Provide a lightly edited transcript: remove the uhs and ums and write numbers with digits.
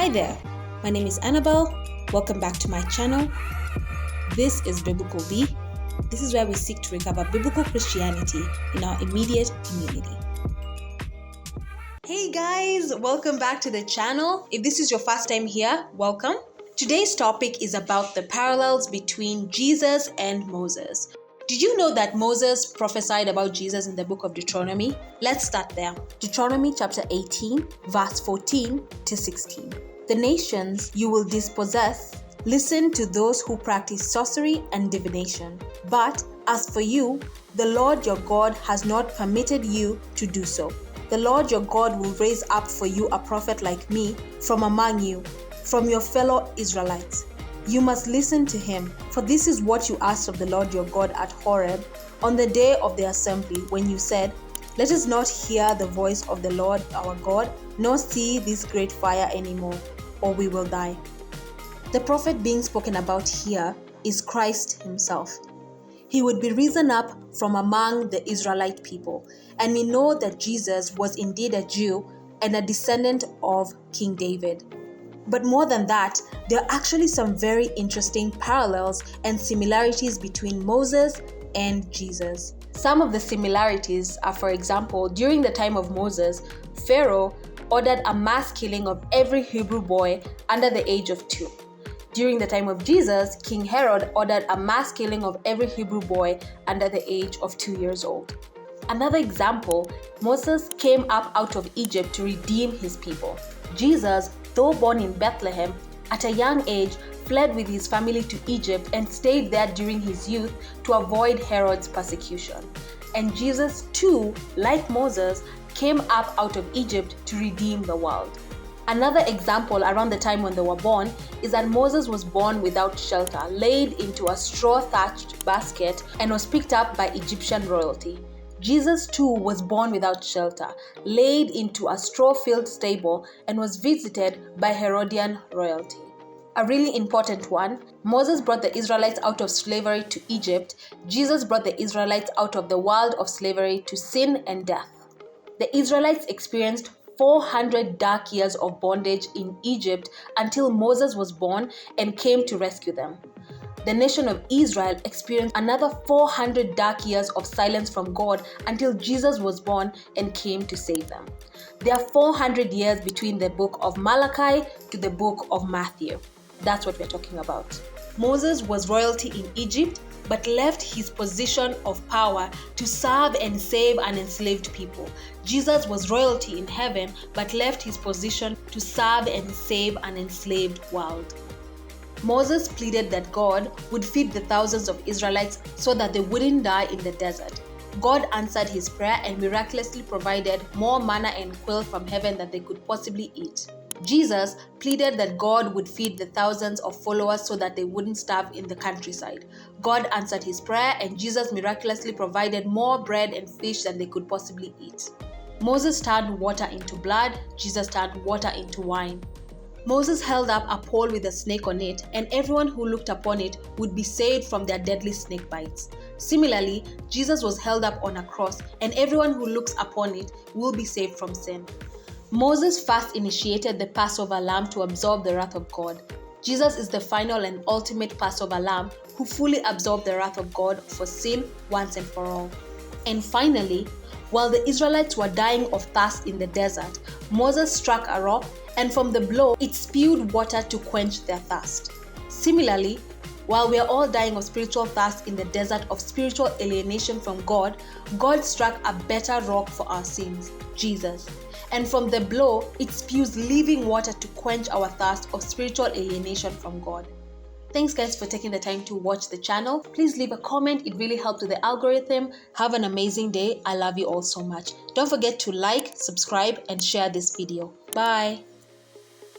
Hi there, my name is Annabelle. Welcome back to my channel. This is Biblical B. This is where we seek to recover biblical Christianity in our immediate community. Hey guys, welcome back to the channel. If this is your first time here, welcome. Today's topic is about the parallels between Jesus and Moses. Did you know that Moses prophesied about Jesus in the book of Deuteronomy? Let's start there. Deuteronomy chapter 18, verse 14 to 16. The nations you will dispossess, listen to those who practice sorcery and divination. But as for you, the Lord your God has not permitted you to do so. The Lord your God will raise up for you a prophet like me from among you, from your fellow Israelites. You must listen to him, for this is what you asked of the Lord your God at Horeb on the day of the assembly, when you said, "Let us not hear the voice of the Lord our God, nor see this great fire anymore, or we will die." The prophet being spoken about here is Christ himself. He would be risen up from among the Israelite people, and we know that Jesus was indeed a Jew and a descendant of King David. But more than that, there are actually some very interesting parallels and similarities between Moses and Jesus. Some of the similarities are, for example, during the time of Moses, Pharaoh ordered a mass killing of every Hebrew boy under the age of 2. During the time of Jesus, King Herod ordered a mass killing of every Hebrew boy under the age of 2 years old. Another example, Moses came up out of Egypt to redeem his people. Jesus, though born in Bethlehem, at a young age fled with his family to Egypt and stayed there during his youth to avoid Herod's persecution. And Jesus too, like Moses, came up out of Egypt to redeem the world. Another example around the time when they were born is that Moses was born without shelter, laid into a straw-thatched basket, and was picked up by Egyptian royalty. Jesus too was born without shelter, laid into a straw-filled stable, and was visited by Herodian royalty. A really important one, Moses brought the Israelites out of slavery to Egypt. Jesus brought the Israelites out of the world of slavery to sin and death. The Israelites experienced 400 dark years of bondage in Egypt until Moses was born and came to rescue them. The nation of Israel experienced another 400 dark years of silence from God until Jesus was born and came to save them. There are 400 years between the book of Malachi to the book of Matthew. That's what we're talking about. Moses was royalty in Egypt, but left his position of power to serve and save an enslaved people. Jesus was royalty in heaven, but left his position to serve and save an enslaved world. Moses pleaded that God would feed the thousands of Israelites so that they wouldn't die in the desert. God answered his prayer and miraculously provided more manna and quail from heaven than they could possibly eat. Jesus pleaded that God would feed the thousands of followers so that they wouldn't starve in the countryside. God answered his prayer, and Jesus miraculously provided more bread and fish than they could possibly eat. Moses turned water into blood, Jesus turned water into wine. Moses held up a pole with a snake on it, and everyone who looked upon it would be saved from their deadly snake bites. Similarly, Jesus was held up on a cross, and everyone who looks upon it will be saved from sin. Moses first initiated the Passover lamb to absorb the wrath of God. Jesus is the final and ultimate Passover lamb who fully absorbed the wrath of God for sin once and for all. And finally, while the Israelites were dying of thirst in the desert, Moses struck a rock, and from the blow, it spewed water to quench their thirst. Similarly, while we are all dying of spiritual thirst in the desert of spiritual alienation from God, God struck a better rock for our sins, Jesus. And from the blow, it spews living water to quench our thirst of spiritual alienation from God. Thanks guys for taking the time to watch the channel. Please leave a comment, it really helps with the algorithm. Have an amazing day. I love you all so much. Don't forget to like, subscribe, and share this video. Bye.